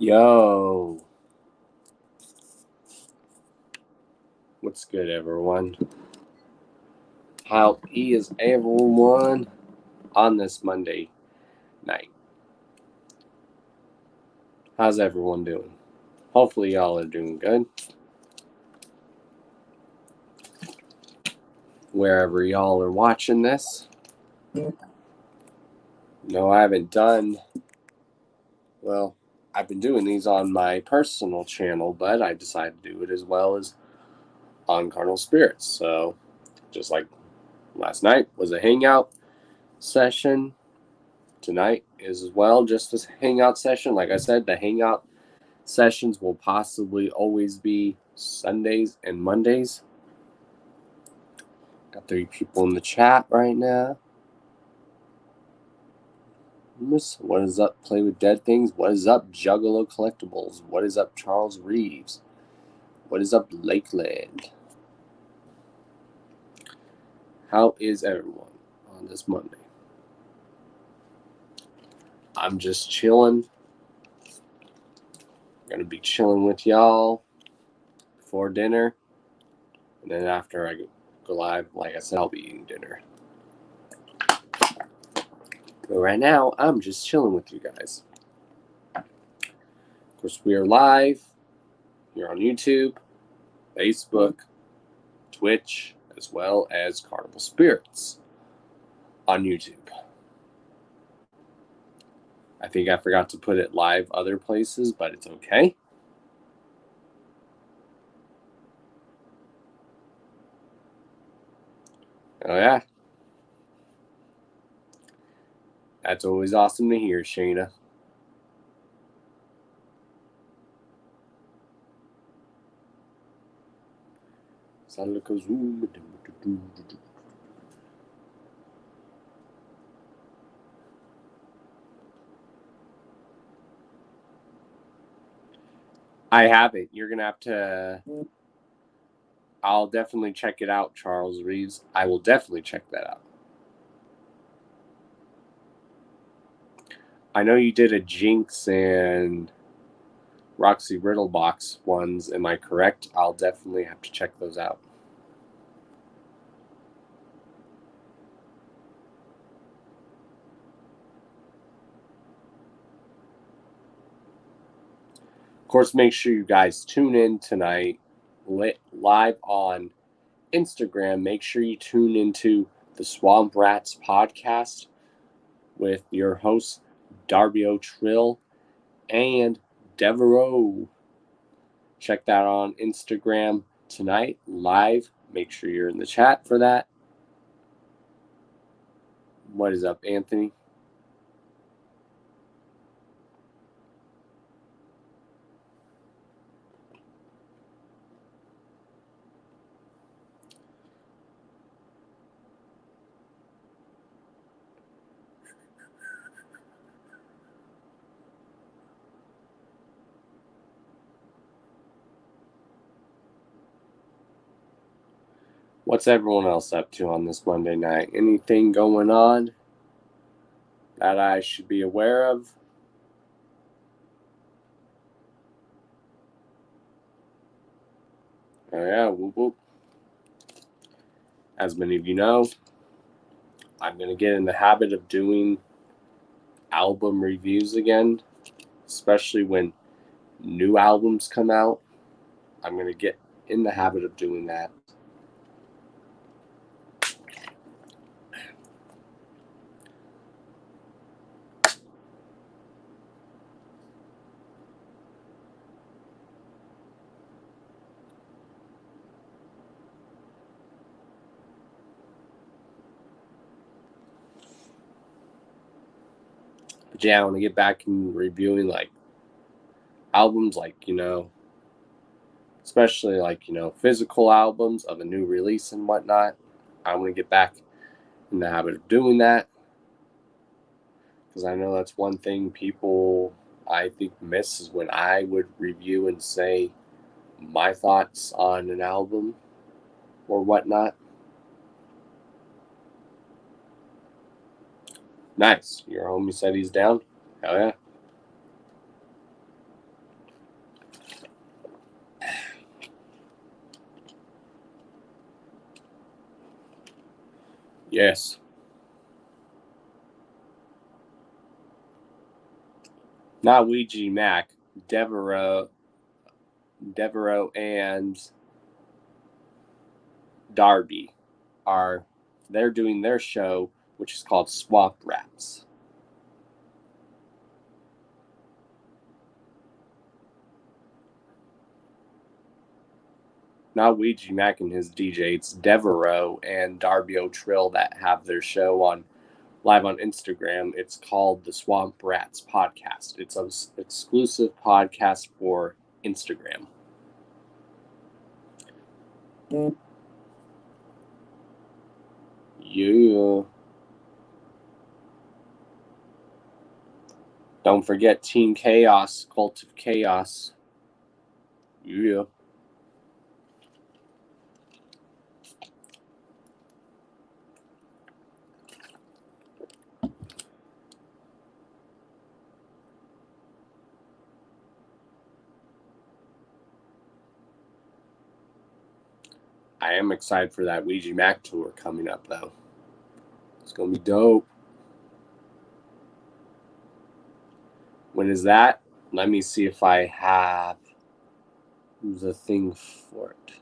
Yo, what's good, everyone? How is everyone on this Monday night? How's everyone doing? Hopefully, y'all are doing good. Wherever y'all are watching this. No, I haven't done. Well, I've been doing these on my personal channel, but I decided to do it as well as on Carnal Spirits. So, just like last night was a hangout session. Tonight is as well just a hangout session. Like I said, the hangout sessions will possibly always be Sundays and Mondays. Got 3 people in the chat right now. What is up, Play with Dead Things? What is up, Juggalo Collectibles? What is up, Charles Reeves? What is up, Lakeland? How is everyone on this Monday? I'm just chilling. Gonna be chilling with y'all before dinner. And then after I go live, like I said, I'll be eating dinner. But right now, I'm just chilling with you guys. Of course, we are live here on YouTube, Facebook, Twitch, as well as Carnival Spirits on YouTube. I think I forgot to put it live other places, but it's okay. Oh, yeah. That's always awesome to hear, Shayna. I have it. You're going to have to... I'll definitely check it out, Charles Reeves. I will definitely check that out. I know you did a Jinx and Roxy Riddlebox ones. Am I correct? I'll definitely have to check those out. Of course, make sure you guys tune in tonight live on Instagram. Make sure you tune into the Swamp Rats podcast with your hosts, Darby O'Trill and Devereaux. Check that on Instagram tonight, live. Make sure you're in the chat for that. What is up, Anthony? What's everyone else up to on this Monday night? Anything going on that I should be aware of? Oh, yeah, whoop whoop. As many of you know, I'm going to get in the habit of doing album reviews again, especially when new albums come out. I'm going to get in the habit of doing that. But yeah, I want to get back in reviewing like albums, like, especially like, physical albums of a new release and whatnot. I want to get back in the habit of doing that, because I know that's one thing people, I think, miss is when I would review and say my thoughts on an album or whatnot. Nice. Your homie said he's down? Hell yeah. Yes. Not Ouija Mac. Devereaux and Darby they're doing their show, which is called Swamp Rats. Not Ouija Mac and his DJ. It's Devereaux and Darby O'Trill that have their show on live on Instagram. It's called the Swamp Rats Podcast. It's an exclusive podcast for Instagram. Yeah. Don't forget Team Chaos, Cult of Chaos. Yeah. I am excited for that Ouija Mac tour coming up, though. It's going to be dope. When is that? Let me see if I have the thing for it.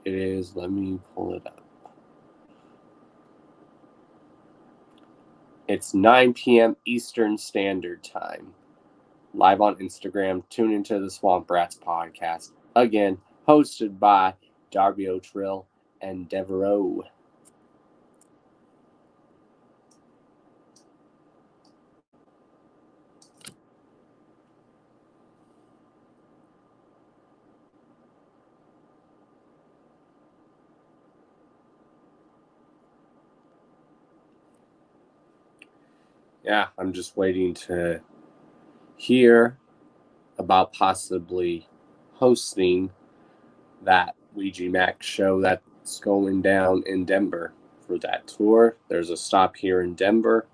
It is, let me pull it up. It's 9 p.m. Eastern Standard Time. Live on Instagram. Tune into the Swamp Rats podcast. Again, hosted by Darby O'Trill and Devereaux. Yeah, I'm just waiting to hear about possibly hosting that Ouija Mac show that's going down in Denver for that tour. There's a stop here in Denver.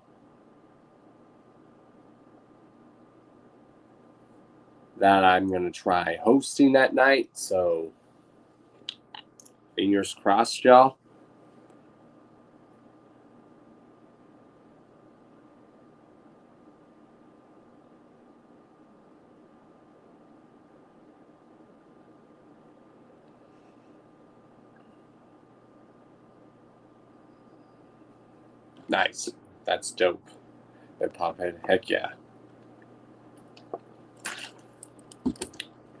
That I'm going to try hosting that night. So, fingers crossed, y'all. Nice. That's dope. That Pophead. Heck yeah.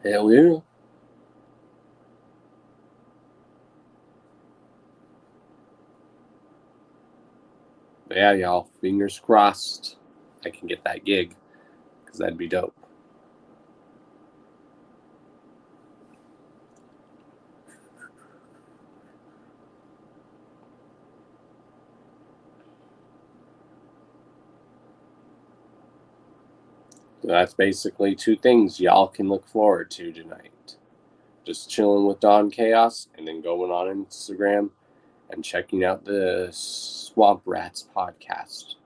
Hell yeah. But yeah, y'all. Fingers crossed I can get that gig. Because that'd be dope. So that's basically two things y'all can look forward to tonight. Just chilling with Don Chaos and then going on Instagram and checking out the Swamp Rats podcast.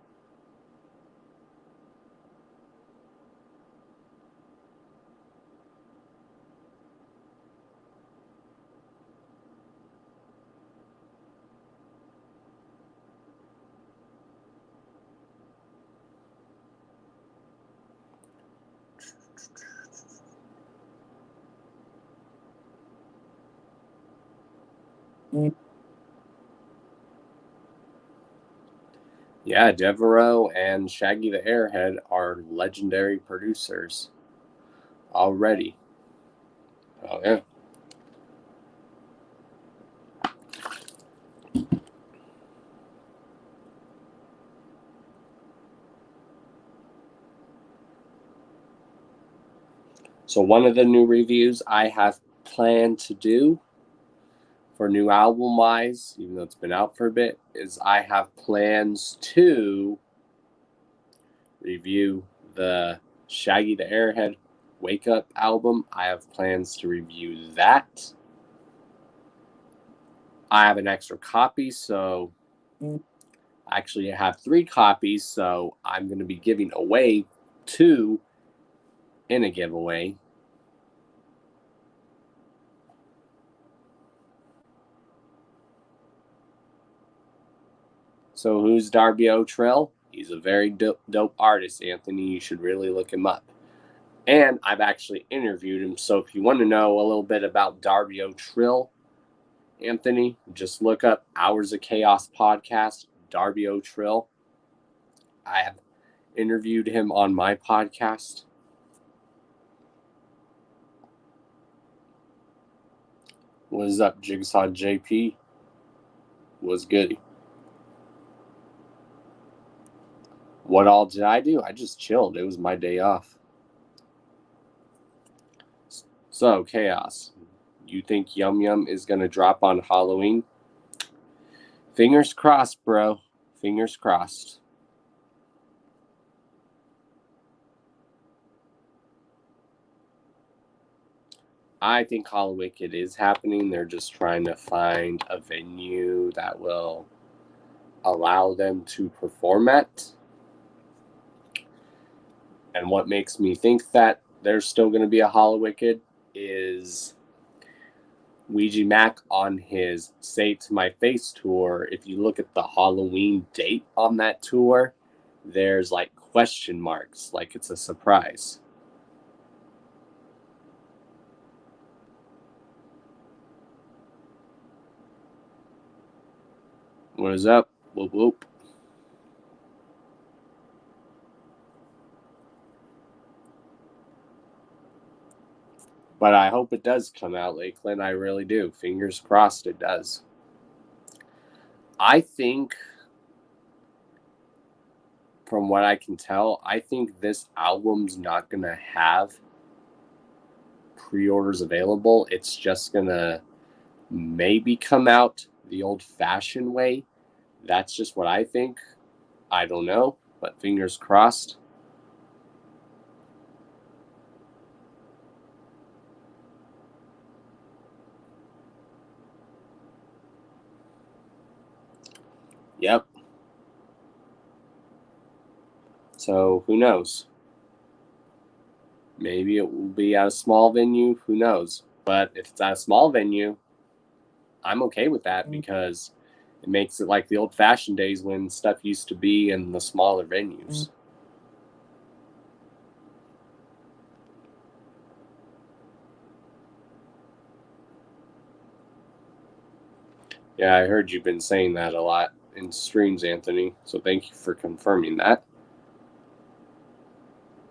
Yeah, Devereaux and Shaggy the Airhead are legendary producers already. Oh, yeah. So, one of the new reviews I have planned to do for new album wise, even though it's been out for a bit, is I have plans to review the Shaggy the Airhead Wake Up album. I have plans to review that. I have an extra copy, so actually I have 3 copies, so I'm going to be giving away 2 in a giveaway. So who's Darby O'Trill? He's a very dope artist, Anthony. You should really look him up. And I've actually interviewed him. So if you want to know a little bit about Darby O'Trill, Anthony, just look up Hours of Chaos podcast, Darby O'Trill. I have interviewed him on my podcast. What's up, Jigsaw JP? Was good. What all did I do? I just chilled. It was my day off. So, Chaos, you think Yum Yum is going to drop on Halloween? Fingers crossed, bro. Fingers crossed. I think Hollowicked is happening. They're just trying to find a venue that will allow them to perform at. And what makes me think that there's still going to be a Hollowicked is Ouija Mac on his Say to My Face tour. If you look at the Halloween date on that tour, there's like question marks, like it's a surprise. What is up? Whoop whoop. But I hope it does come out, Lakeland. I really do. Fingers crossed it does. I think, from what I can tell, I think this album's not going to have pre-orders available. It's just going to maybe come out the old-fashioned way. That's just what I think. I don't know, but fingers crossed. Yep. So who knows? Maybe it will be at a small venue. Who knows? But if it's at a small venue, I'm okay with that because it makes it like the old-fashioned days when stuff used to be in the smaller venues. Yeah, I heard you've been saying that a lot in streams, Anthony. So thank you for confirming that.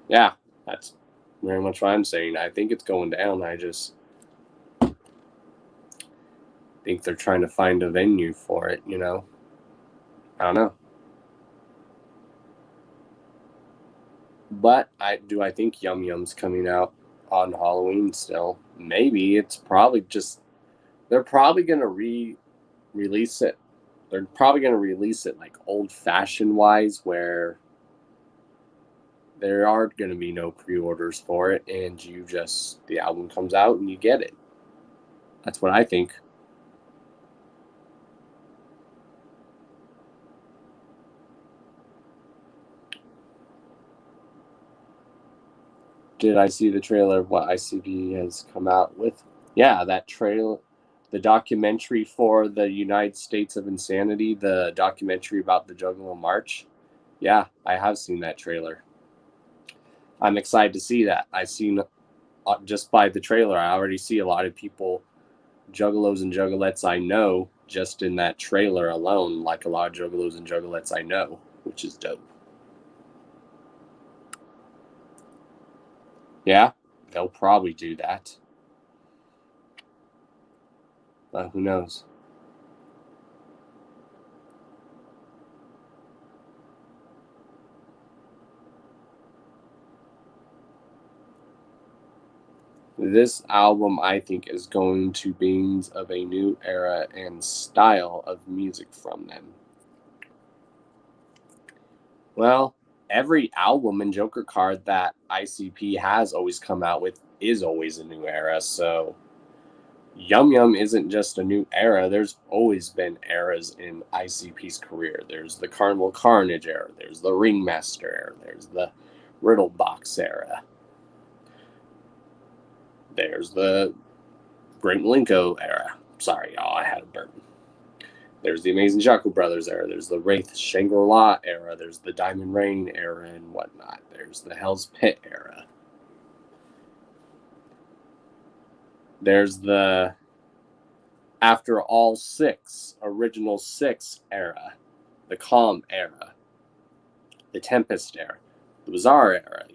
Yeah, that's very much what I'm saying. I think it's going down. I just think they're trying to find a venue for it, you know? I don't know. But I think Yum Yum's coming out on Halloween still. Maybe it's probably just they're probably gonna release it. They're probably gonna release it like old fashioned wise where there aren't gonna be no pre orders for it and the album comes out and you get it. That's what I think. Did I see the trailer of what ICP has come out with? Yeah, that trailer, the documentary for the United States of Insanity, the documentary about the Juggalo March. Yeah, I have seen that trailer. I'm excited to see that. I've seen just by the trailer, I already see a lot of people, juggalos and juggalettes I know, just in that trailer alone, like a lot of juggalos and juggalettes I know, which is dope. Yeah, they'll probably do that. But who knows? This album, I think, is going to beams of a new era and style of music from them. Well, every album and Joker card that ICP has always come out with is always a new era. So Yum Yum isn't just a new era. There's always been eras in ICP's career. There's the Carnival Carnage era. There's the Ringmaster era. There's the Riddle Box era. There's the Great Malenko era. Sorry, y'all, I had a burp. There's the Amazing Jackal Brothers era. There's the Wraith Shangri-La era. There's the Diamond Rain era and whatnot. There's the Hell's Pit era. There's the After All Six, Original Six era. The Calm era. The Tempest era. The Bizarre era,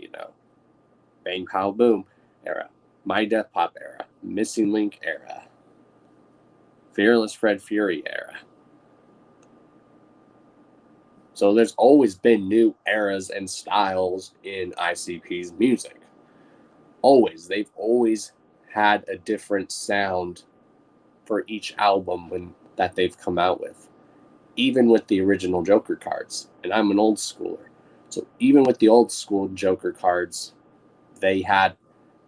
Bang Pow Boom era. My Death Pop era. Missing Link era. Fearless Fred Fury era. So there's always been new eras and styles in ICP's music. Always. They've always had a different sound for each album that they've come out with. Even with the original Joker cards. And I'm an old schooler. So even with the old school Joker cards, they had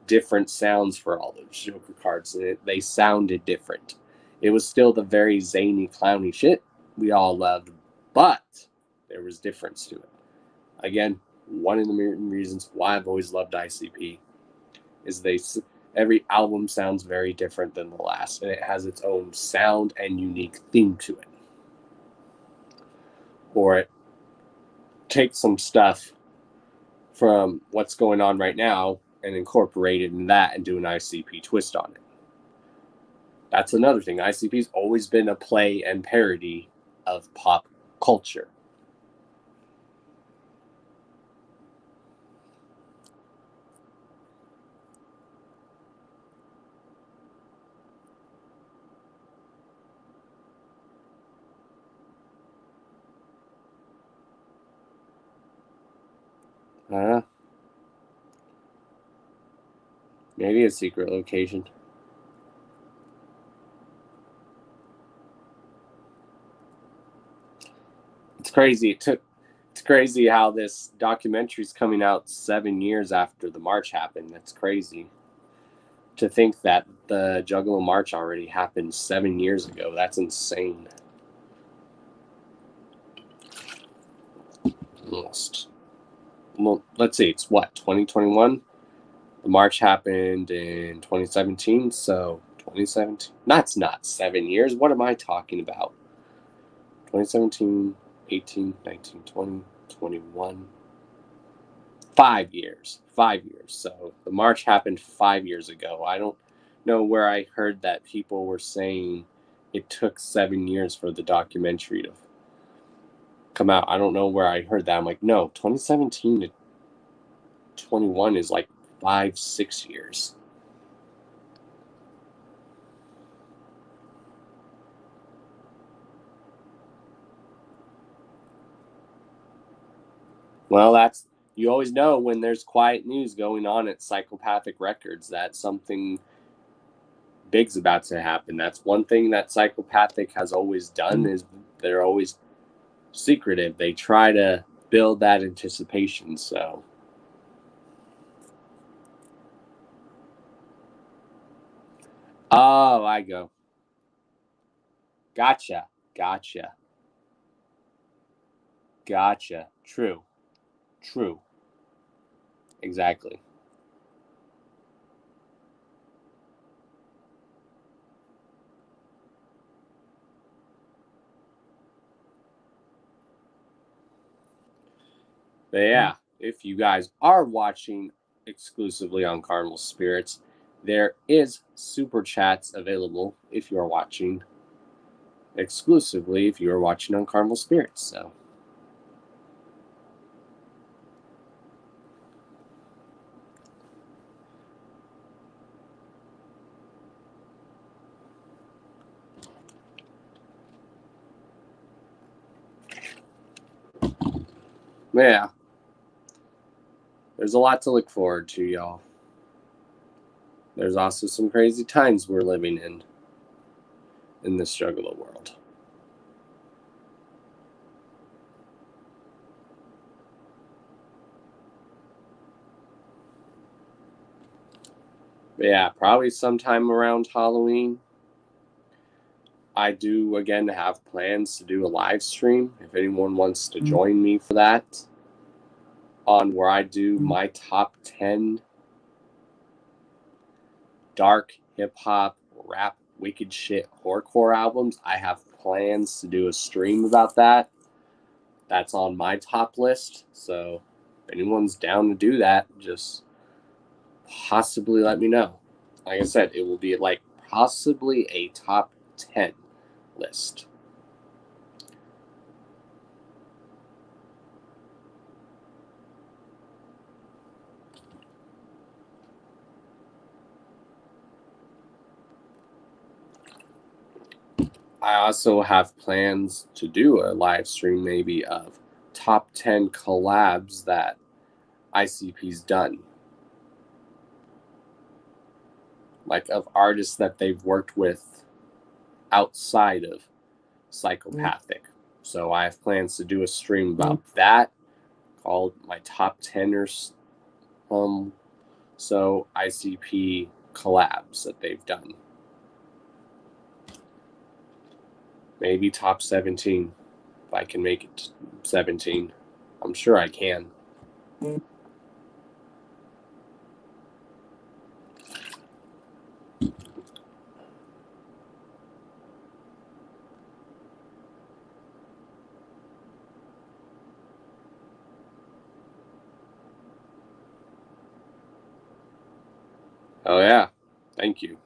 different sounds for all those Joker cards. They sounded different. It was still the very zany, clowny shit we all loved, but there was difference to it. Again, one of the reasons why I've always loved ICP is every album sounds very different than the last, and it has its own sound and unique theme to it. Or it takes some stuff from what's going on right now and incorporate it in that and do an ICP twist on it. That's another thing. ICP's always been a play and parody of pop culture. Maybe a secret location. It's crazy. It's crazy how this documentary's coming out 7 years after the march happened. That's crazy. To think that the Juggalo March already happened 7 years ago. That's insane. Almost. Well, let's see. It's what, 2021? The march happened in 2017, so 2017. That's not 7 years. What am I talking about? 2017, 18, 19, 20, 21. 5 years. 5 years. So the march happened 5 years ago. I don't know where I heard that people were saying it took 7 years for the documentary to come out. I don't know where I heard that. I'm like, no, 2017 to 21 is like 5-6 years. Well, you always know when there's quiet news going on at Psychopathic Records that something big's about to happen. That's one thing that Psychopathic has always done is they're always secretive. They try to build that anticipation. So I go. Gotcha. True. Exactly. But yeah, if you guys are watching exclusively on Carnival Spirits, there is super chats available if you are watching exclusively if you are watching on Carnival Spirits. So yeah, there's a lot to look forward to, y'all. There's also some crazy times we're living in this juggalo world. But yeah, probably sometime around Halloween. I do again have plans to do a live stream if anyone wants to join me for that, on where I do my top 10 dark hip hop rap wicked shit horrorcore albums. I have plans to do a stream about that. That's on my top list. So if anyone's down to do that, just possibly let me know. Like I said, it will be like possibly a top 10 list. I also have plans to do a live stream maybe of top 10 collabs that ICP's done. Like of artists that they've worked with outside of Psychopathic. So I have plans to do a stream about that called my top 10ers. So ICP collabs that they've done. Maybe top 17 if I can make it 17. I'm sure I can. Oh yeah, thank you.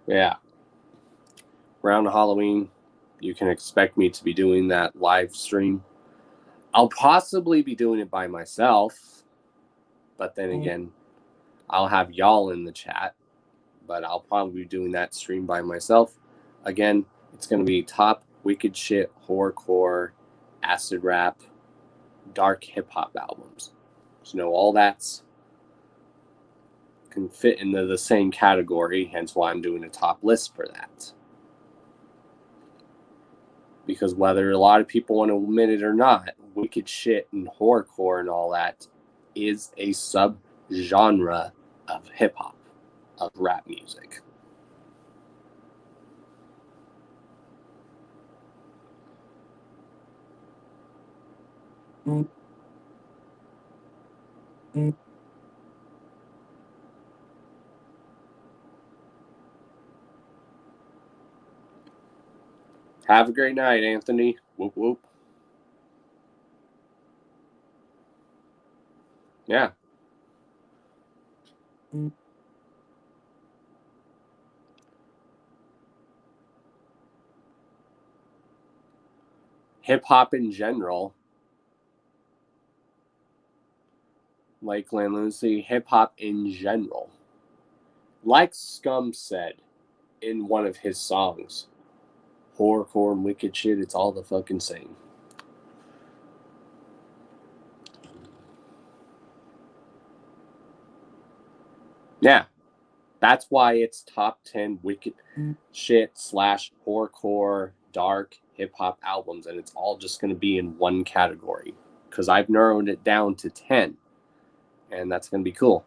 Yeah. Around Halloween, you can expect me to be doing that live stream. I'll possibly be doing it by myself, but then again, I'll have y'all in the chat, but I'll probably be doing that stream by myself. Again, it's going to be top wicked shit, horrorcore, acid rap, dark hip hop albums. So, all that's can fit into the same category, hence why I'm doing a top list for that. Because whether a lot of people want to admit it or not, wicked shit and horrorcore and all that is a sub-genre of hip-hop, of rap music. Have a great night, Anthony. Whoop, whoop. Yeah. Hip-hop in general, Lakeland Lucy, hip-hop in general. Like Scum said in one of his songs, horrorcore and wicked shit, it's all the fucking same. Yeah. That's why it's top 10 wicked shit / horrorcore, dark hip hop albums, and it's all just going to be in one category because I've narrowed it down to 10, and that's going to be cool.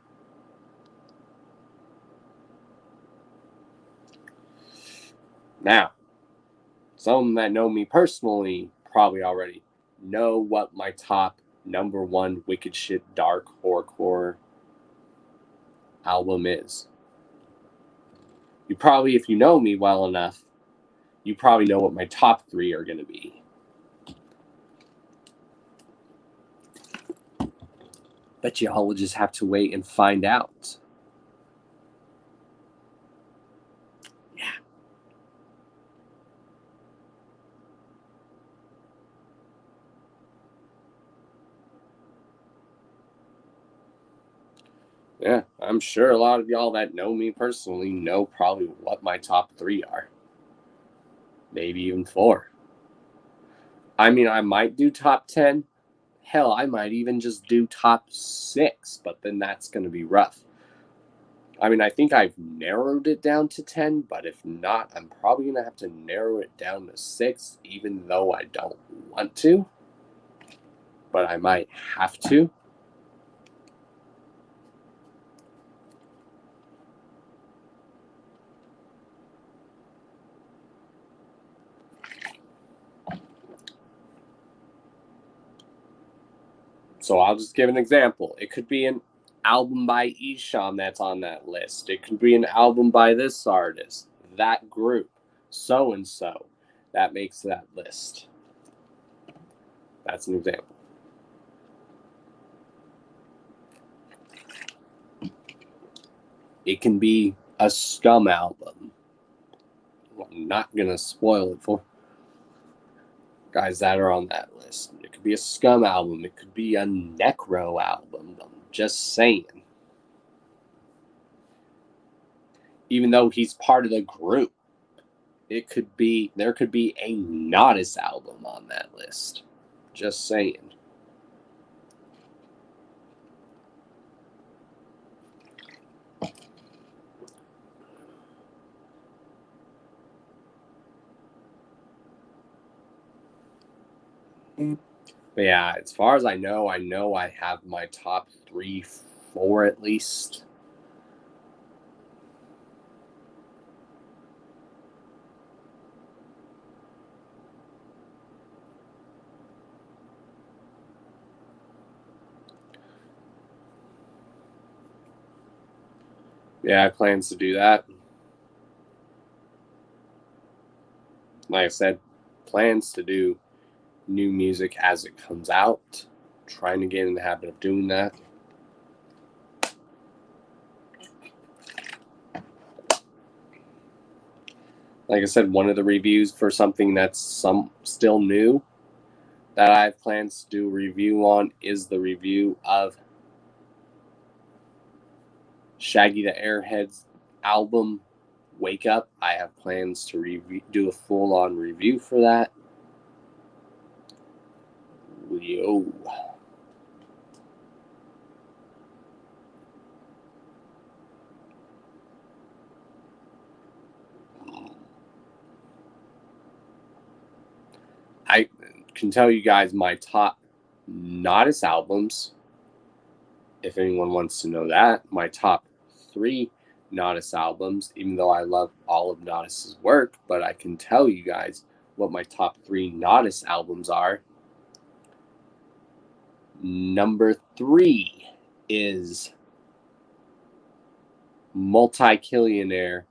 Now, some that know me personally probably already know what my top number one wicked shit dark horrorcore album is. You probably, if you know me well enough, you probably know what my top 3 are going to be. But y'all will just have to wait and find out. Yeah. Yeah, I'm sure a lot of y'all that know me personally know probably what my top 3 are. Maybe even 4. I mean, I might do top 10. Hell, I might even just do top 6, but then that's going to be rough. I mean, I think I've narrowed it down to 10, but if not, I'm probably going to have to narrow it down to 6, even though I don't want to. But I might have to. So I'll just give an example. It could be album by Esham that's on that list. It could be an album by this artist, that group, so and so. That makes that list. That's an example. It can be a Scum album. I'm not going to spoil it for guys that are on that list. It could be a Scum album. It could be a Necro album. I'm just saying. Even though he's part of the group, there could be a Nodis album on that list. Just saying. But yeah, as far as I know I have my top 3, 4 at least. Yeah, I have plans to do that. Like I said, plans to do new music as it comes out. Trying to get in the habit of doing that. Like I said, one of the reviews for something that's still new that I have plans to do a review on is the review of Shaggy the Airhead's album, Wake Up. I have plans to do a full-on review for that. Yo. I can tell you guys my top Nodis albums. If anyone wants to know that, my top 3 Nodis albums, even though I love all of Nodis's work, but I can tell you guys what my top 3 Nodis albums are. Number 3 is Multi-Killionaire.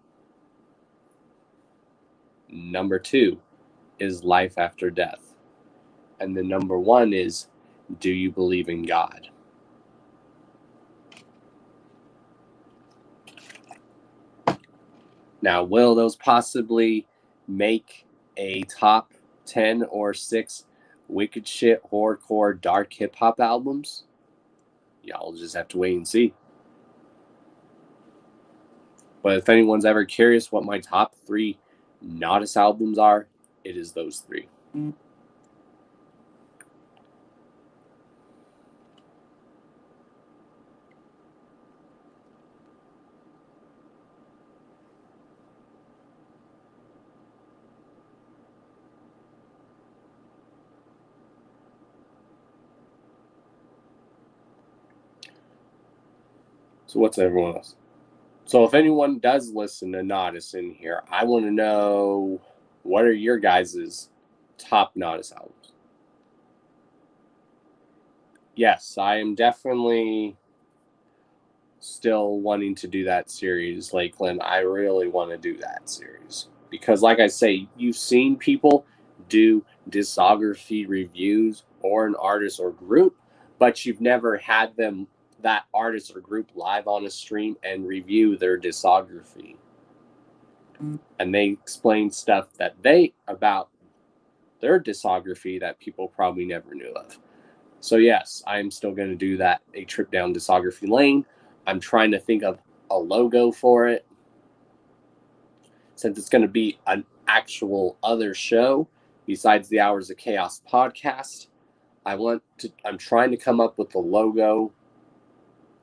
Number 2 is Life After Death. And the number 1 is Do You Believe in God? Now, will those possibly make a top 10 or 6 wicked shit, horrorcore, dark hip hop albums? Y'all just have to wait and see. But if anyone's ever curious what my top 3 Nodis albums are, it is those 3. So what's everyone else? So if anyone does listen to Nodis in here, I want to know, what are your guys' top Nodis albums? Yes, I am definitely still wanting to do that series, Lakeland. I really want to do that series. Because like I say, you've seen people do discography reviews or an artist or group, but you've never had that artist or group live on a stream and review their discography. And they explain stuff about their discography that people probably never knew of. So yes, I'm still going to do that, a trip down discography lane. I'm trying to think of a logo for it. Since it's going to be an actual other show besides the Hours of Chaos podcast, I'm trying to come up with a logo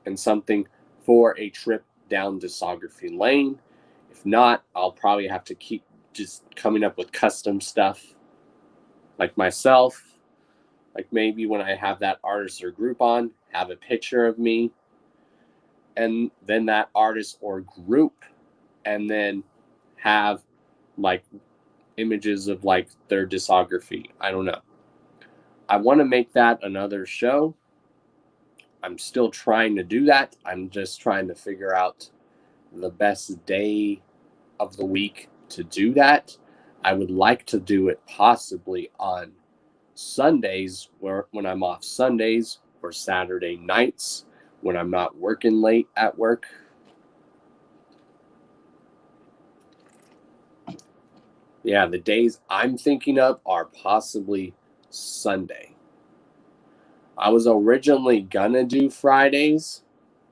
and something for a trip down discography lane. If not, I'll probably have to keep just coming up with custom stuff like myself. Like maybe when I have that artist or group on, have a picture of me and then that artist or group, and then have like images of like their discography. I don't know. I want to make that another show. I'm still trying to do that. I'm just trying to figure out the best day of the week to do that. I would like to do it possibly on Sundays, when I'm off Sundays, or Saturday nights when I'm not working late at work. Yeah, the days I'm thinking of are possibly Sunday. I was originally gonna do Fridays,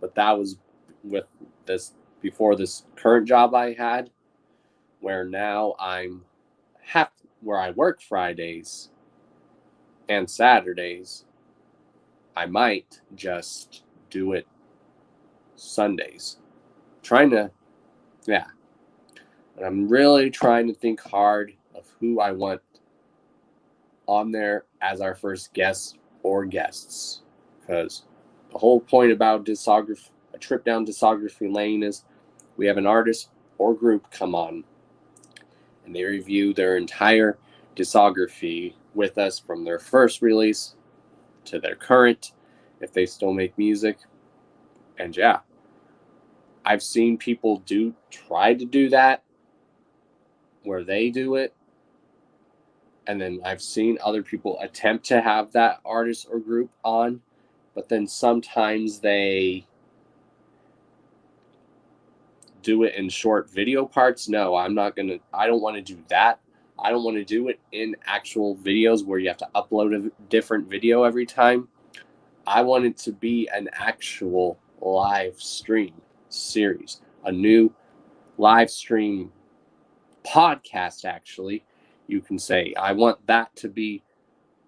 but that was with this before this current job I had, where now where I work Fridays and Saturdays. I might just do it Sundays. Trying to, yeah. And I'm really trying to think hard of who I want on there as our first guest or guests. Because the whole point about a trip down discography lane is we have an artist or group come on and they review their entire discography with us from their first release to their current, if they still make music. And yeah, I've seen people try to do that where they do it. And then I've seen other people attempt to have that artist or group on, but then sometimes they do it in short video parts. No, I don't want to do that. I don't want to do it in actual videos where you have to upload a different video every time. I want it to be an actual live stream series, a new live stream podcast, actually. You can say, I want that to be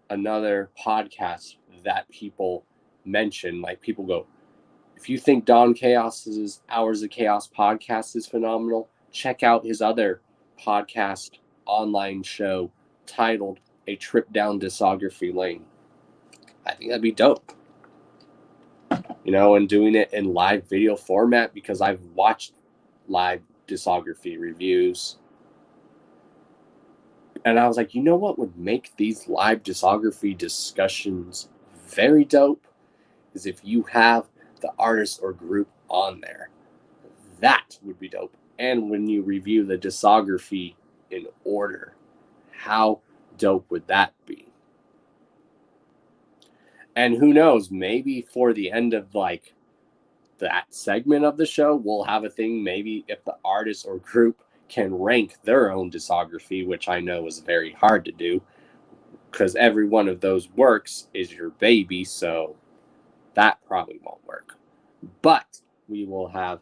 another podcast that people mention. Like, people go, if you think Don Chaos's Hours of Chaos podcast is phenomenal, check out his other podcast online show titled A Trip Down Discography Lane. I think that'd be dope. And doing it in live video format, because I've watched live discography reviews. And I was like, what would make these live discography discussions very dope is if you have the artist or group on there. That would be dope. And when you review the discography in order, how dope would that be? And who knows, maybe for the end of that segment of the show, we'll have a thing, maybe if the artist or group can rank their own discography, which I know is very hard to do because every one of those works is your baby, so that probably won't work. But we will have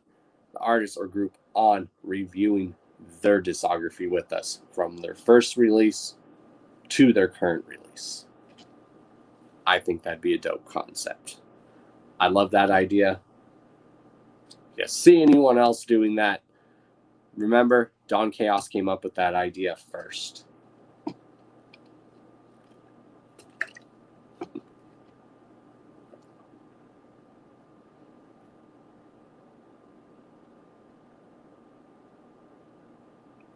the artist or group on reviewing their discography with us from their first release to their current release. I think that'd be a dope concept. I love that idea. If you see anyone else doing that, remember, Don Chaos came up with that idea first.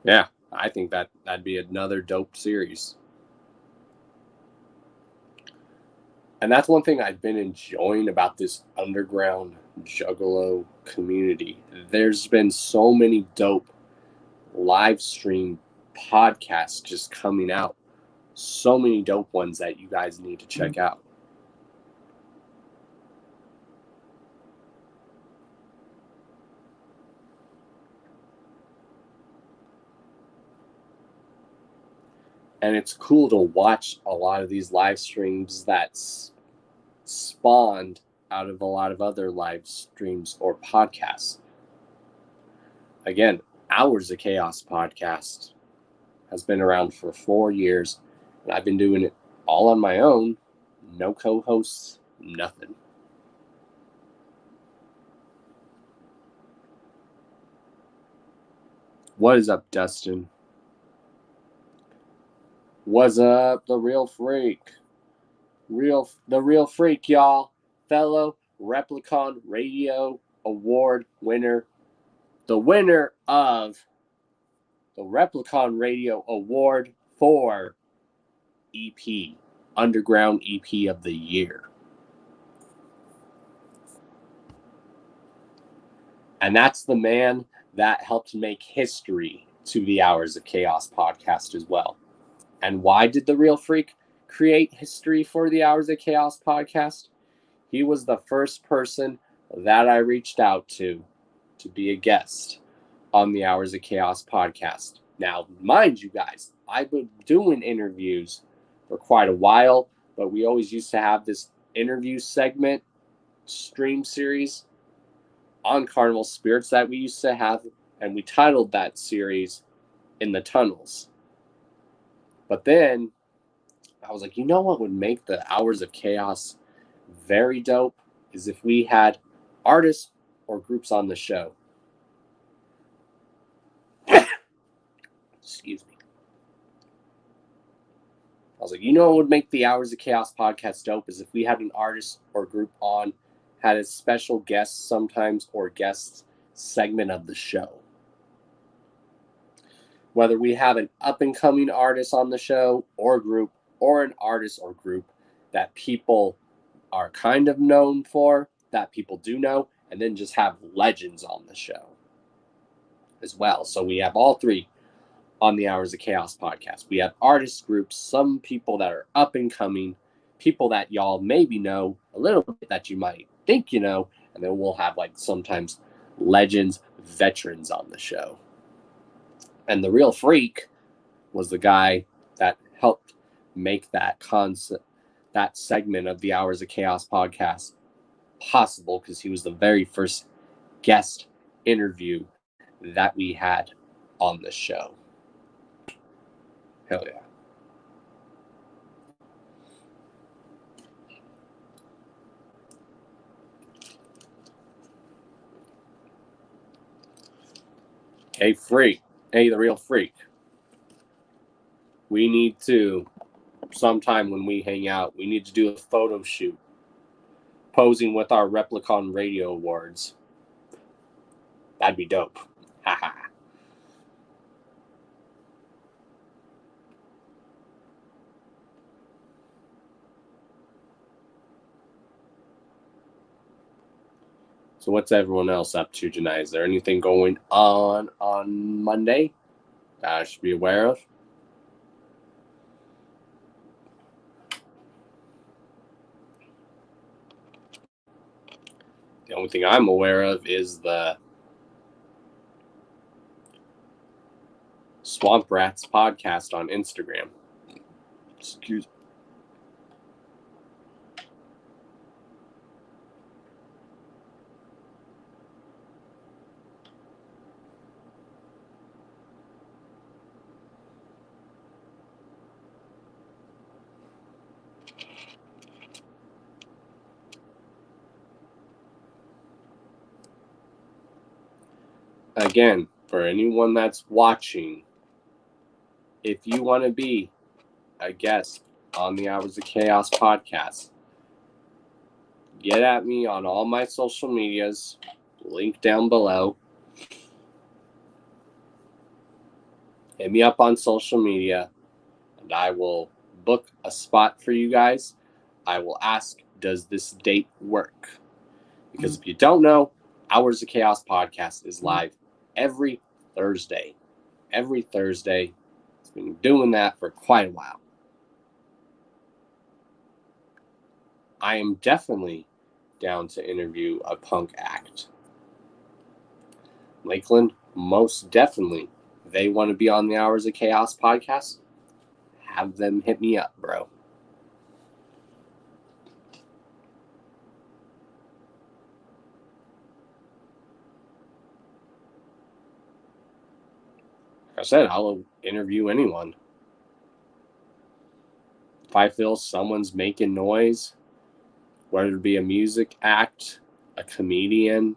Yeah, I think that'd be another dope series. And that's one thing I've been enjoying about this underground Juggalo community. There's been so many dope live stream podcasts just coming out. So many dope ones that you guys need to check out. And it's cool to watch a lot of these live streams that's spawned out of a lot of other live streams or podcasts. Again, Hours of Chaos podcast has been around for 4 years, and I've been doing it all on my own. No co-hosts, nothing. What is up, Dustin? What's up, the real freak? The real freak, y'all. Fellow Replicon Radio Award winner. The winner of the Replicon Radio Award for EP, Underground EP of the Year. And that's the man that helped make history to the Hours of Chaos podcast as well. And why did the Real Freak create history for the Hours of Chaos podcast? He was the first person that I reached out to be a guest on the Hours of Chaos podcast. Now, mind you guys, I've been doing interviews for quite a while, but we always used to have this interview segment stream series on Carnival Spirits that we used to have, and we titled that series In the Tunnels. But then I was like, you know what would make the Hours of Chaos very dope is if we had artists or groups on the show. Excuse me. I was like, you know what would make the Hours of Chaos podcast dope is if we had an artist or group on, had a special guest sometimes or guest segment of the show. Whether we have an up-and-coming artist on the show or group, or an artist or group that people are kind of known for, that people do know, and then just have legends on the show as well. So we have all three on the Hours of Chaos podcast. We have artist groups, some people that are up and coming, people that y'all maybe know a little bit that you might think you know, and then we'll have like sometimes legends, veterans on the show. And the Real Freak was the guy that helped make that concept, that segment of the Hours of Chaos podcast possible, because he was the very first guest interview that we had on the show. Hell yeah. Hey, Freak. Hey, the Real Freak. We need to, sometime when we hang out, we need to do a photo shoot posing with our Replicon Radio Awards. That'd be dope. Haha. So what's everyone else up to tonight? Is there anything going on Monday that I should be aware of? The only thing I'm aware of is the Swamp Rats podcast on Instagram. Excuse me. Again, for anyone that's watching, if you want to be a guest on the Hours of Chaos podcast, get at me on all my social medias, link down below. Hit me up on social media, and I will book a spot for you guys. I will ask, does this date work? Because if you don't know, Hours of Chaos podcast is live every Thursday. Every Thursday. It's been doing that for quite a while. I am definitely down to interview a punk act. Lakeland, most definitely. They want to be on the Hours of Chaos podcast. Have them hit me up, bro. Like I said, I'll interview anyone. If I feel someone's making noise, whether it be a music act, a comedian,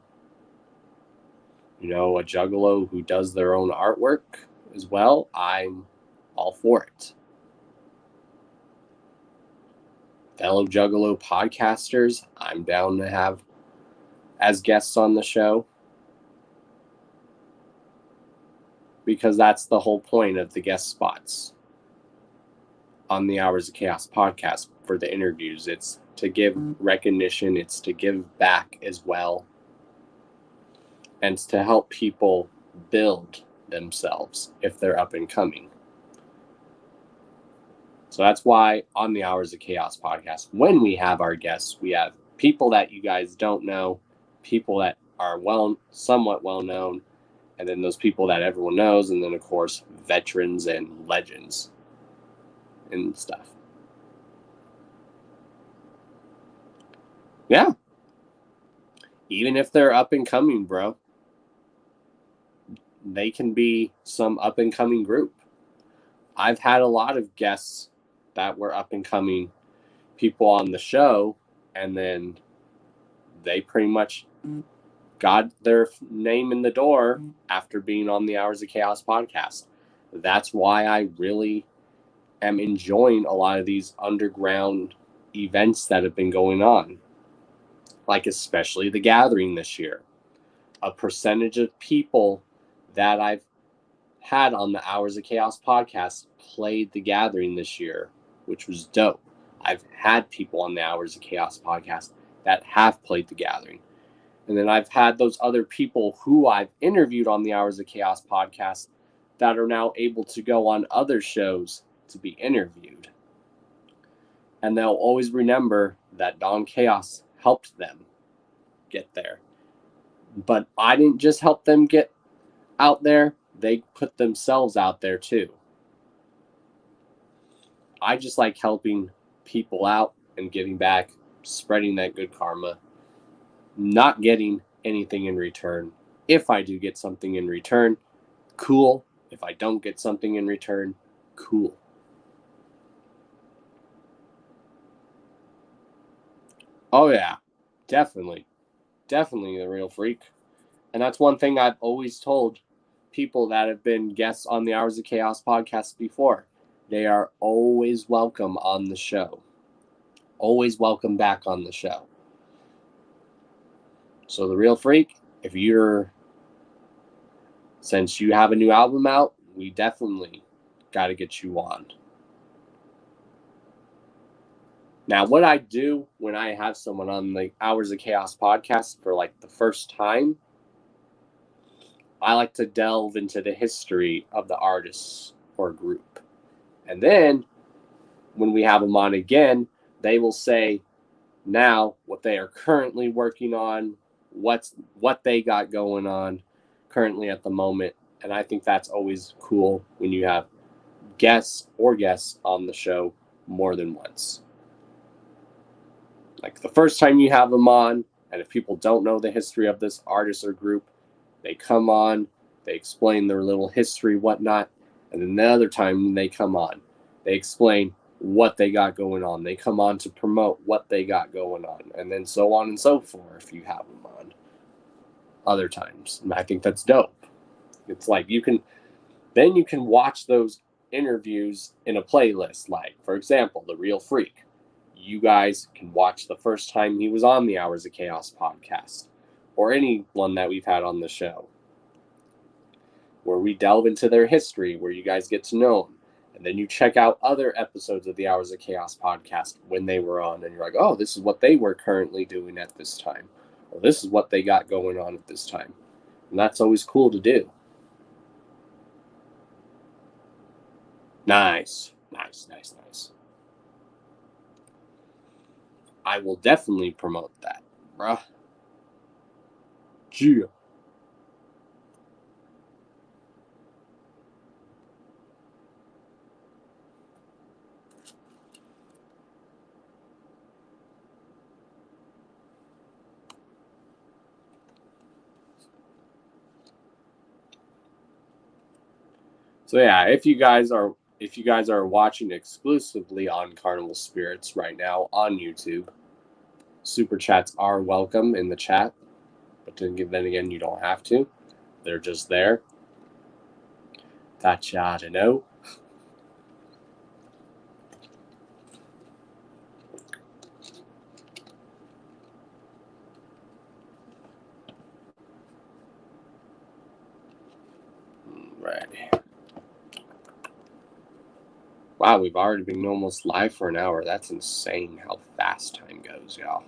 a juggalo who does their own artwork as well, I'm all for it. Fellow juggalo podcasters, I'm down to have as guests on the show, because that's the whole point of the guest spots on the Hours of Chaos podcast for the interviews. It's to give recognition. It's to give back as well. and it's to help people build themselves if they're up and coming. So that's why on the Hours of Chaos podcast, when we have our guests, we have people that you guys don't know, people that are somewhat well known, and then those people that everyone knows, and then of course veterans and legends and stuff. Yeah. Even if they're up and coming, bro, they can be some up and coming group. I've had a lot of guests that were up and coming people on the show, and then they pretty much got their name in the door after being on the Hours of Chaos podcast. That's why I really am enjoying a lot of these underground events that have been going on, like especially the Gathering this year. A percentage of people that I've had on the Hours of Chaos podcast played the Gathering this year, which was dope. I've had people on the Hours of Chaos podcast that have played the Gathering. And then I've had those other people who I've interviewed on the Hours of Chaos podcast that are now able to go on other shows to be interviewed. And they'll always remember that Don Chaos helped them get there. But I didn't just help them get out there, they put themselves out there too. I just like helping people out and giving back, spreading that good karma, not getting anything in return. If I do get something in return, cool. If I don't get something in return, cool. Oh yeah, definitely. Definitely the real freak. And that's one thing I've always told people that have been guests on the Hours of Chaos podcast before. They are always welcome on the show. Always welcome back on the show. So the real freak, since you have a new album out, we definitely got to get you on. Now, what I do when I have someone on the Hours of Chaos podcast for like the first time, I like to delve into the history of the artists or group. And then when we have them on again, they will say now what they are currently working on, what they got going on currently at the moment. And I think that's always cool when you have guests on the show more than once. Like the first time you have them on, and if people don't know the history of this artist or group, they come on, they explain their little history, whatnot, and then the other time they come on, they explain what they got going on. They come on to promote what they got going on, and then so on and so forth if you have them on other times. And I think that's dope. It's like you can watch those interviews in a playlist. Like, for example, The Real Freak. You guys can watch the first time he was on the Hours of Chaos podcast, or anyone that we've had on the show, where we delve into their history, where you guys get to know them. And then you check out other episodes of the Hours of Chaos podcast when they were on, and you're like, oh, this is what they were currently doing at this time, or this is what they got going on at this time. And that's always cool to do. Nice. I will definitely promote that, bruh. Yeah. So yeah, if you guys are watching exclusively on Carnival Spirits right now on YouTube, super chats are welcome in the chat, but then again, you don't have to. They're just there. That you ought to know. Right. Wow, we've already been almost live for an hour. That's insane how fast time goes, y'all.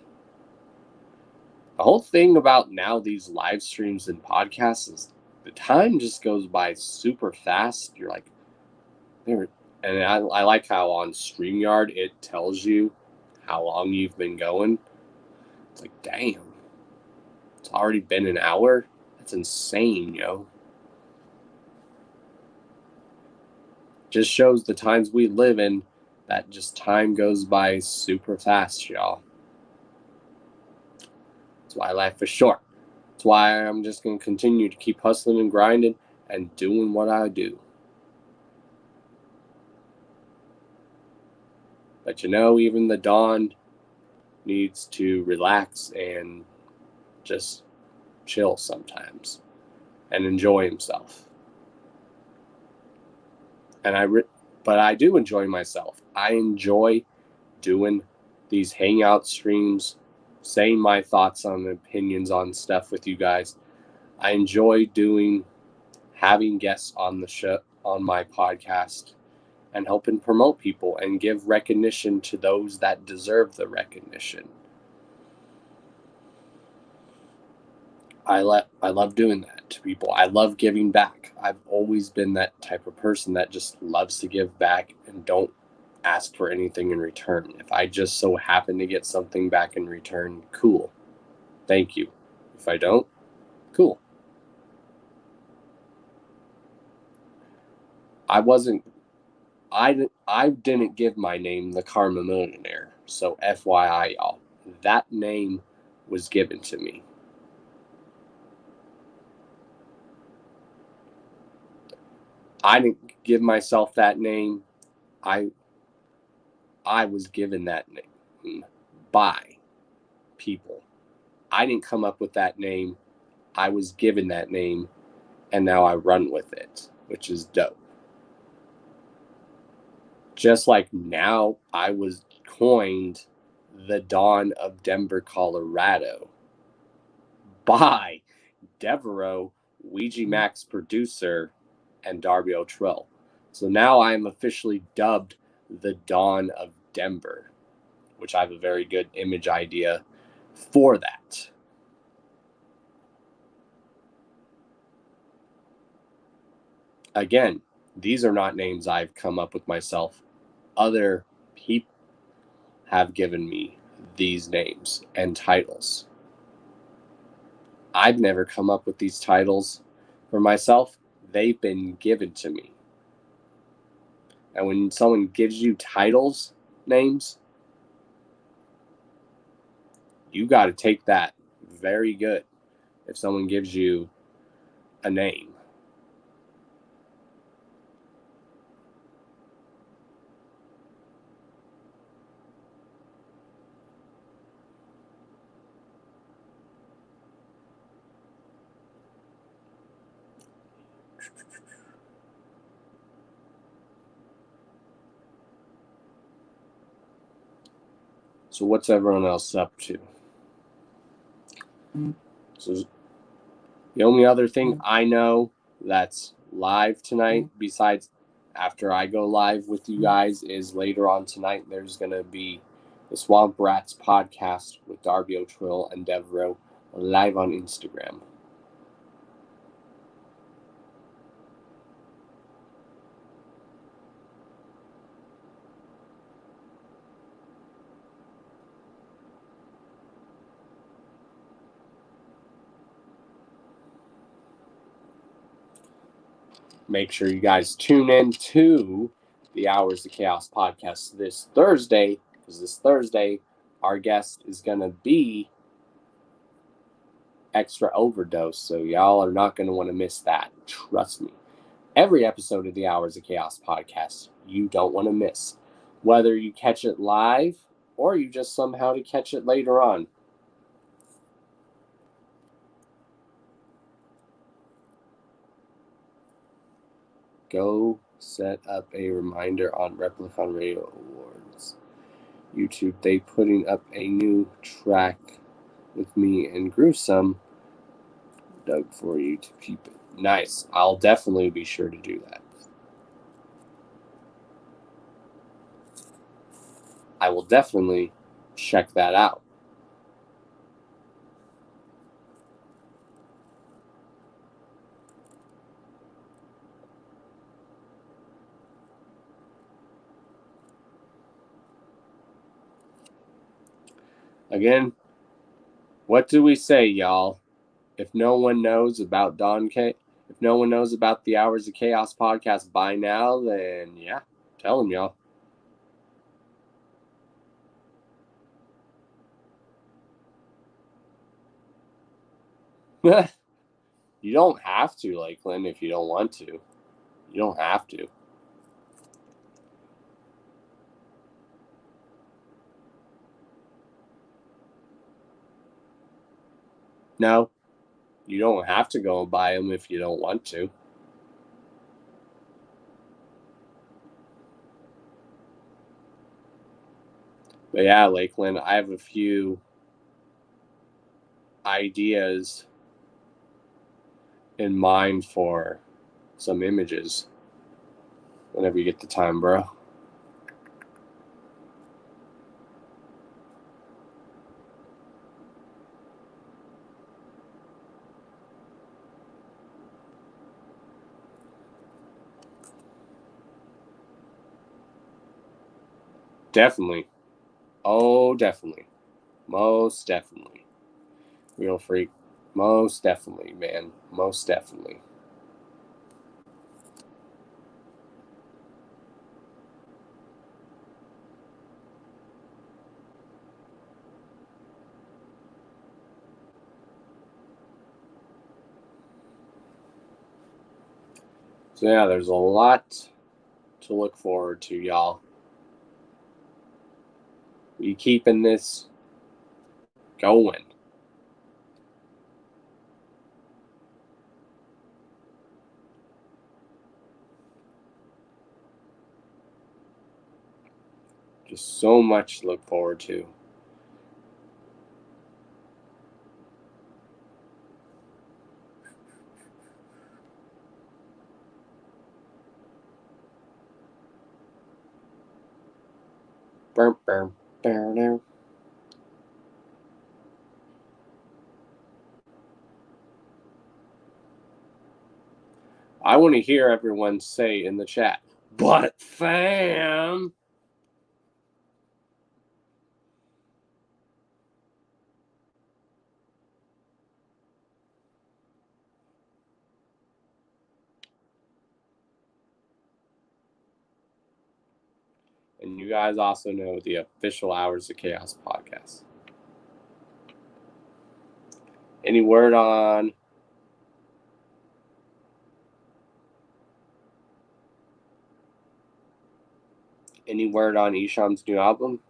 The whole thing about now these live streams and podcasts is the time just goes by super fast. You're like, there, and I like how on StreamYard it tells you how long you've been going. It's like, damn, it's already been an hour. That's insane, yo. Just shows the times we live in that just time goes by super fast, y'all. That's why life is short. That's why I'm just going to continue to keep hustling and grinding and doing what I do. But even the Don needs to relax and just chill sometimes and enjoy himself. But I do enjoy myself. I enjoy doing these hangout streams, saying my thoughts on opinions on stuff with you guys. I enjoy having guests on the show, on my podcast, and helping promote people and give recognition to those that deserve the recognition. I love doing that to people. I love giving back. I've always been that type of person that just loves to give back and don't ask for anything in return. If I just so happen to get something back in return, cool. Thank you. If I don't, cool. I didn't give my name the Karma Millionaire. So FYI, y'all, that name was given to me. I didn't give myself that name. I was given that name by people. I didn't come up with that name. I was given that name, and now I run with it, which is dope. Just like now, I was coined the Dawn of Denver, Colorado by Devereaux, Ouija Max producer, and Darby O'Trill. So now I am officially dubbed the Dawn of Denver, which I have a very good image idea for that. Again, these are not names I've come up with myself. Other people have given me these names and titles. I've never come up with these titles for myself. They've been given to me. And when someone gives you titles, names, you got to take that very good if someone gives you a name. So what's everyone else up to? So the only other thing I know that's live tonight, besides after I go live with you guys, is later on tonight there's going to be the Swamp Rats podcast with Darby O'Trill and Devereaux live on Instagram. Make sure you guys tune in to the Hours of Chaos podcast this Thursday, because this Thursday our guest is going to be Extra Overdose, so y'all are not going to want to miss that. Trust me. Every episode of the Hours of Chaos podcast you don't want to miss, whether you catch it live or you just somehow to catch it later on. Go set up a reminder on Replicon Radio Awards. YouTube, they putting up a new track with me and Gruesome, Doug, for you to keep it. Nice. I'll definitely be sure to do that. I will definitely check that out. Again, what do we say, y'all? If no one knows about if no one knows about the Hours of Chaos podcast by now, then yeah, tell them, y'all. You don't have to, Lakeland, if you don't want to. You don't have to. No, you don't have to go and buy them if you don't want to. But yeah, Lakeland, I have a few ideas in mind for some images whenever you get the time, bro. Definitely. Oh, definitely. Most definitely. Real freak. Most definitely, man. Most definitely. So yeah, there's a lot to look forward to, y'all. We keeping this going. Just so much to look forward to. Burm, burm, burm. I want to hear everyone say in the chat, "But fam." And you guys also know the official Hours of Chaos podcast. Any word on Isham's new album?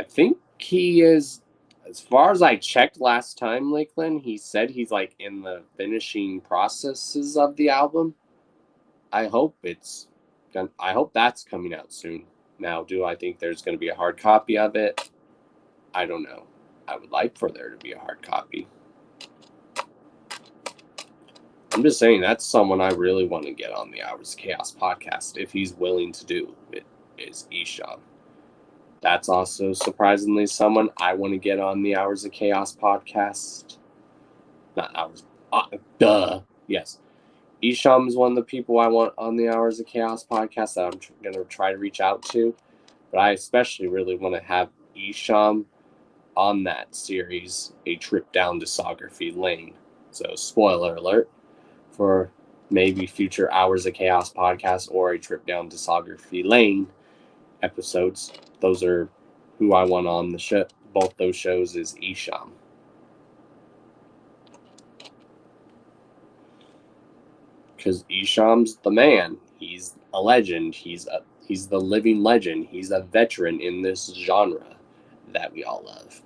I think he is, as far as I checked last time, Lakeland, he said he's like in the finishing processes of the album. I hope that's coming out soon. Now, do I think there's going to be a hard copy of it? I don't know. I would like for there to be a hard copy. I'm just saying that's someone I really want to get on the Hours of Chaos podcast if he's willing to do it, is Isham. That's also surprisingly someone I want to get on the Hours of Chaos podcast. Not hours. Duh. Yes. Isham is one of the people I want on the Hours of Chaos podcast that I'm going to try to reach out to. But I especially really want to have Isham on that series, A Trip Down Discography Lane. So, spoiler alert for maybe future Hours of Chaos podcast or A Trip Down Discography Lane episodes. Those are who I want on the show. Both those shows is Isham. Because Isham's the man. He's a legend. He's the living legend. He's a veteran in this genre that we all love.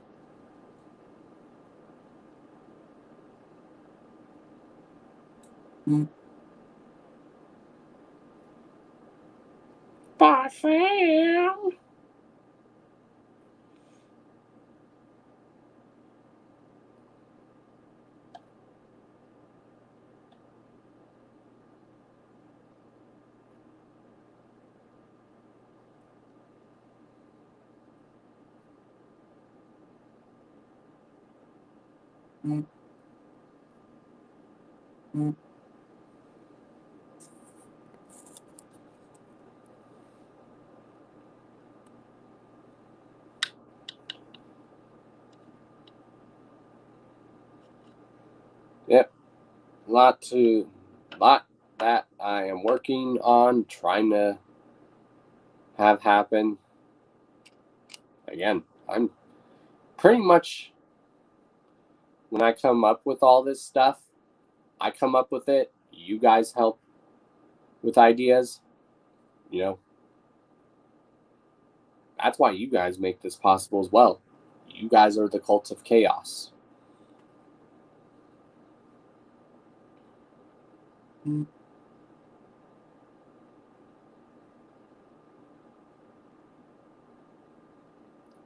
Bye, fam. Yep, lot that I am working on trying to have happen. Again, I'm pretty much when I come up with all this stuff, I come up with it. You guys help with ideas. You know, that's why you guys make this possible as well. You guys are the cult of chaos.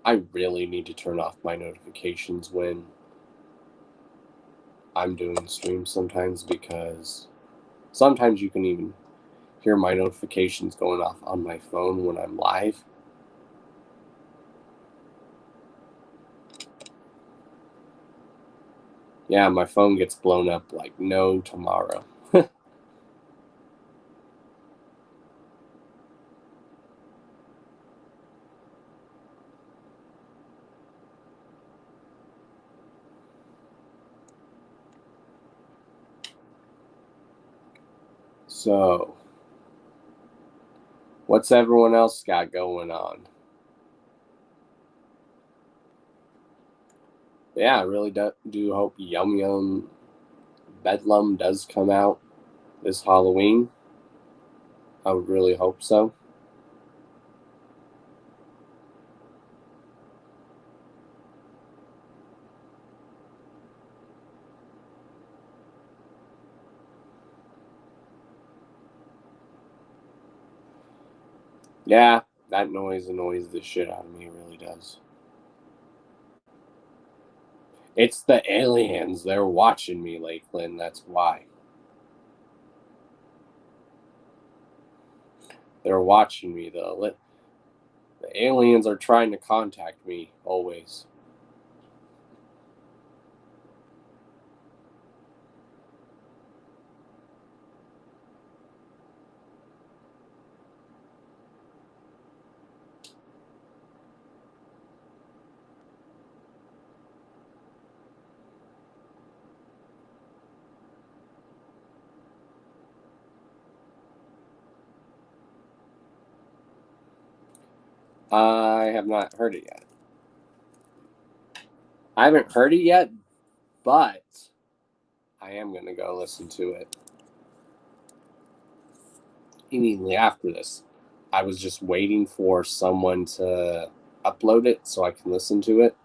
I really need to turn off my notifications when I'm doing streams sometimes because sometimes you can even hear my notifications going off on my phone when I'm live. Yeah, my phone gets blown up like no tomorrow. So, what's everyone else got going on? Yeah, I really do hope Yum Yum Bedlam does come out this Halloween. I would really hope so. Yeah, that noise annoys the shit out of me, it really does. It's the aliens. They're watching me, Lakeland. That's why. They're watching me. The aliens are trying to contact me always. I have not heard it yet. I haven't heard it yet, but I am going to go listen to it immediately after this. I was just waiting for someone to upload it so I can listen to it.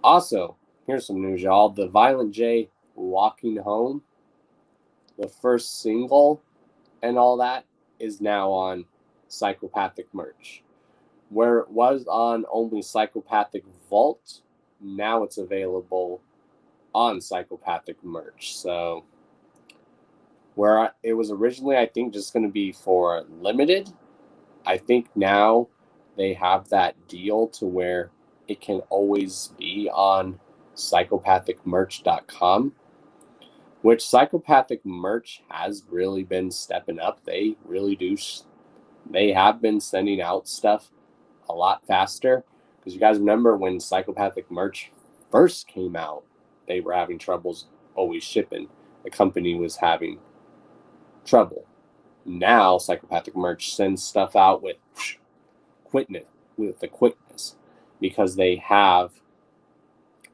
Also, here's some news, y'all. The Violent J Walking Home, the first single and all that, is now on Psychopathic merch. Where it was on only Psychopathic Vault, now it's available on Psychopathic merch. So, where it was originally, I think, just going to be for limited, I think now they have that deal to where it can always be on psychopathicmerch.com, which Psychopathic merch has really been stepping up. They really do. They have been sending out stuff a lot faster. Because you guys remember when Psychopathic merch first came out, they were having troubles always shipping. The company was having trouble. Now Psychopathic merch sends stuff out quickness with the quickness because they have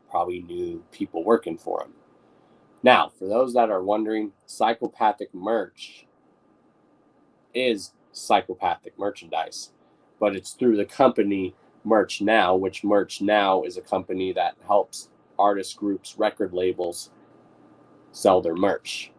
probably new people working for them. Now, for those that are wondering, Psychopathic merch is Psychopathic merchandise, but it's through the company Merch Now, which Merch Now is a company that helps artist groups, record labels sell their merch.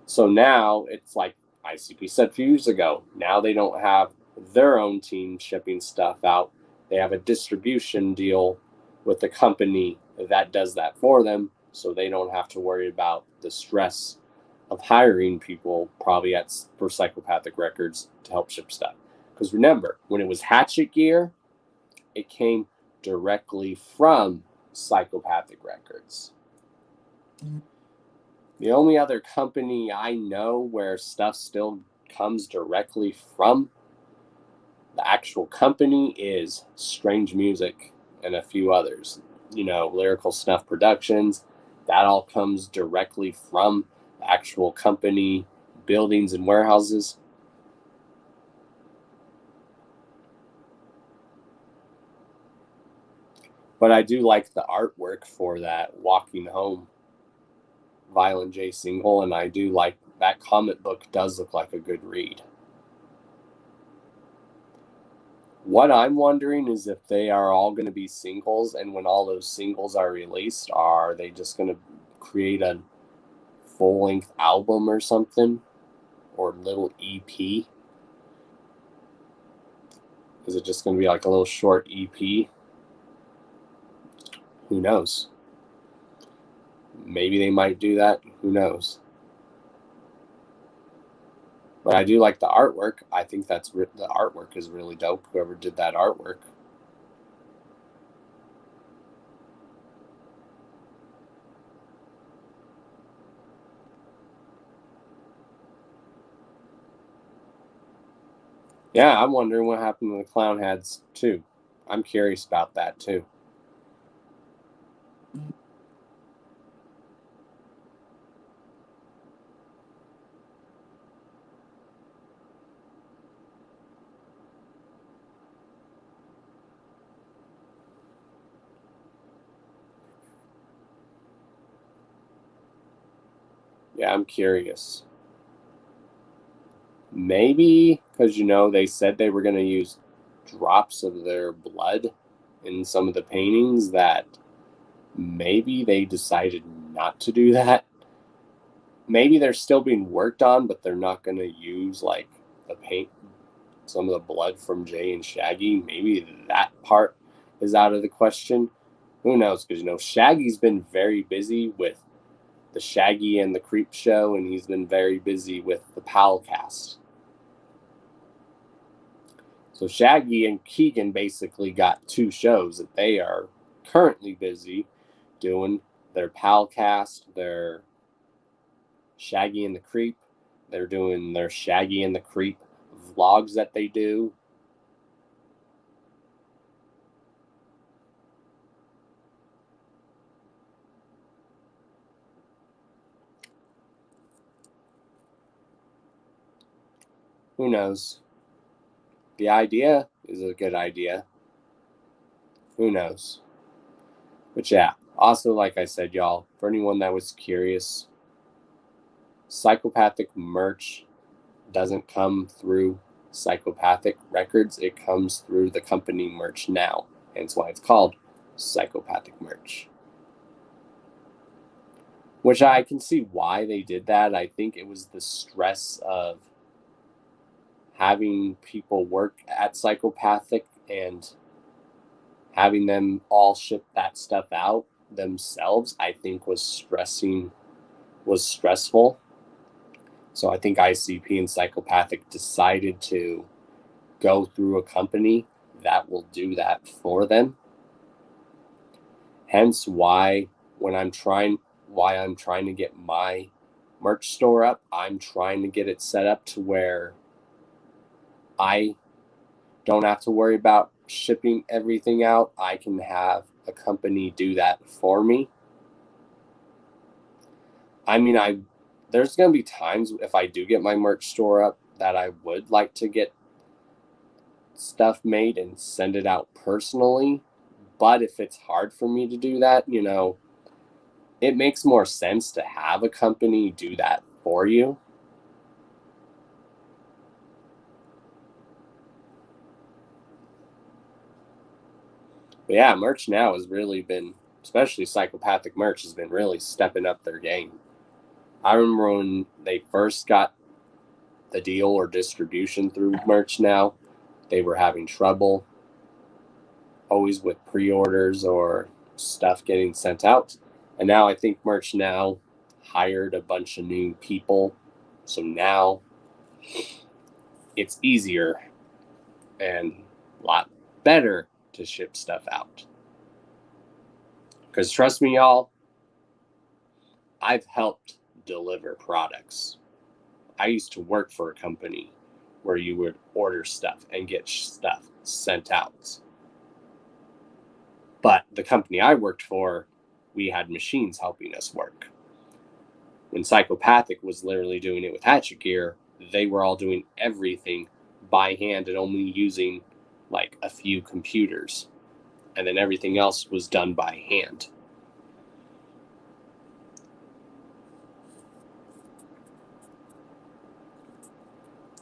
So now it's like ICP said a few years ago. Now they don't have their own team shipping stuff out. They have a distribution deal with the company that does that for them. So they don't have to worry about the stress of hiring people probably for Psychopathic Records to help ship stuff. Because remember, when it was Hatchet Gear, it came directly from Psychopathic Records. The only other company I know where stuff still comes directly from the actual company is Strange Music and a few others. You know, Lyrical Snuff Productions. that all comes directly from the actual company buildings and warehouses. But I do like the artwork for that Walking Home Violent J single, and I do like that comic book. Does look like a good read. What I'm wondering is if they are all going to be singles, and when all those singles are released, are they just going to create a full-length album or something, or little EP? Is it just going to be like a little short EP? Who knows? Maybe they might do that. Who knows? But I do like the artwork. I think the artwork is really dope. Whoever did that artwork. Yeah, I'm wondering what happened to the clown heads too. I'm curious about that too. Yeah, I'm curious. Maybe because they said they were going to use drops of their blood in some of the paintings, that maybe they decided not to do that. Maybe they're still being worked on, but they're not going to use like the paint, some of the blood from Jay and Shaggy. Maybe that part is out of the question. Who knows? Because Shaggy's been very busy with the Shaggy and the Creep Show, and he's been very busy with the Palcast. So Shaggy and Keegan basically got two shows that they are currently busy doing: their Palcast, their Shaggy and the Creep. They're doing their Shaggy and the Creep vlogs that they do. Who knows? The idea is a good idea. Who knows? But yeah, also, like I said, y'all, for anyone that was curious, Psychopathic merch doesn't come through Psychopathic Records. It comes through the company merch now. Hence why it's called Psychopathic merch. Which I can see why they did that. I think it was the stress of having people work at Psychopathic and having them all ship that stuff out themselves, I think was stressful. So I think ICP and Psychopathic decided to go through a company that will do that for them. Hence why I'm trying to get my merch store up, I'm trying to get it set up to where I don't have to worry about shipping everything out. I can have a company do that for me. I mean, there's going to be times if I do get my merch store up that I would like to get stuff made and send it out personally. But if it's hard for me to do that, it makes more sense to have a company do that for you. But yeah, merch now has really been, especially Psychopathic merch, has been really stepping up their game. I remember when they first got the deal or distribution through merch now, they were having trouble always with pre-orders or stuff getting sent out. And now I think merch now hired a bunch of new people. So now it's easier and a lot better to ship stuff out. Because trust me, y'all, I've helped deliver products. I used to work for a company where you would order stuff and get stuff sent out. But the company I worked for, we had machines helping us work. When Psychopathic was literally doing it with Hatchet Gear, they were all doing everything by hand and only using like a few computers. And then everything else was done by hand.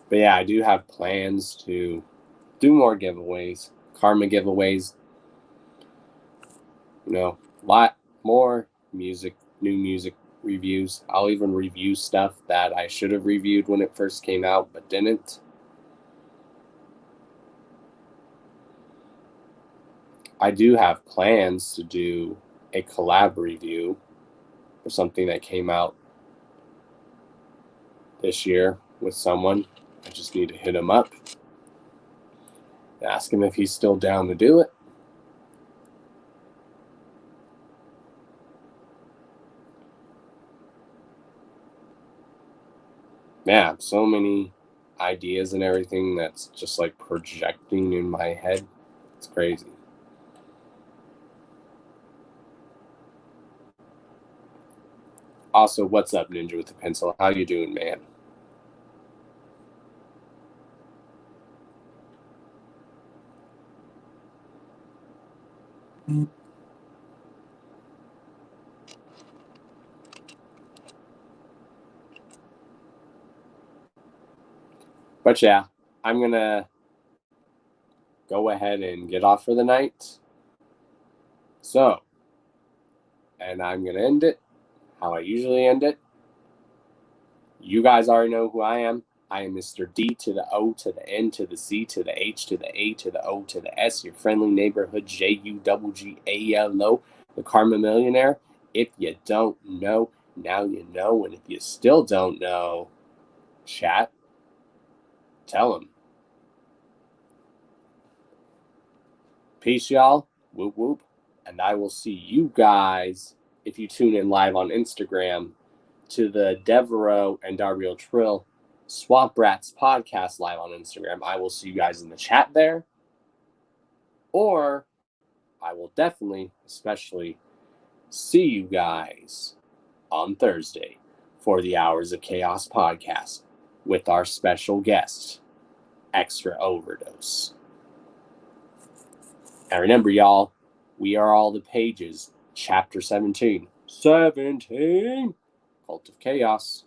But yeah, I do have plans to do more giveaways, karma giveaways, a lot more music, new music reviews. I'll even review stuff that I should have reviewed when it first came out but didn't. I do have plans to do a collab review for something that came out this year with someone. I just need to hit him up, ask him if he's still down to do it. Yeah, so many ideas and everything that's just like projecting in my head. It's crazy. Also, what's up, Ninja with the Pencil? How you doing, man? But yeah, I'm gonna go ahead and get off for the night. So, and I'm gonna end it how I usually end it. You guys already know who I am. I am Mr. D to the O to the N to the C to the H to the A to the O to the S, your friendly neighborhood JUGGALO, the Karma Millionaire. If you don't know, now you know. And if you still don't know, chat, tell them. Peace, y'all. Whoop, whoop. And I will see you guys if you tune in live on Instagram to the Devereaux and Dario Trill Swamp Rats podcast live on Instagram. I will see you guys in the chat there. Or I will definitely, especially, see you guys on Thursday for the Hours of Chaos podcast with our special guest, Extra Overdose. And remember, y'all, we are all the pages, chapter 17. Cult of Chaos.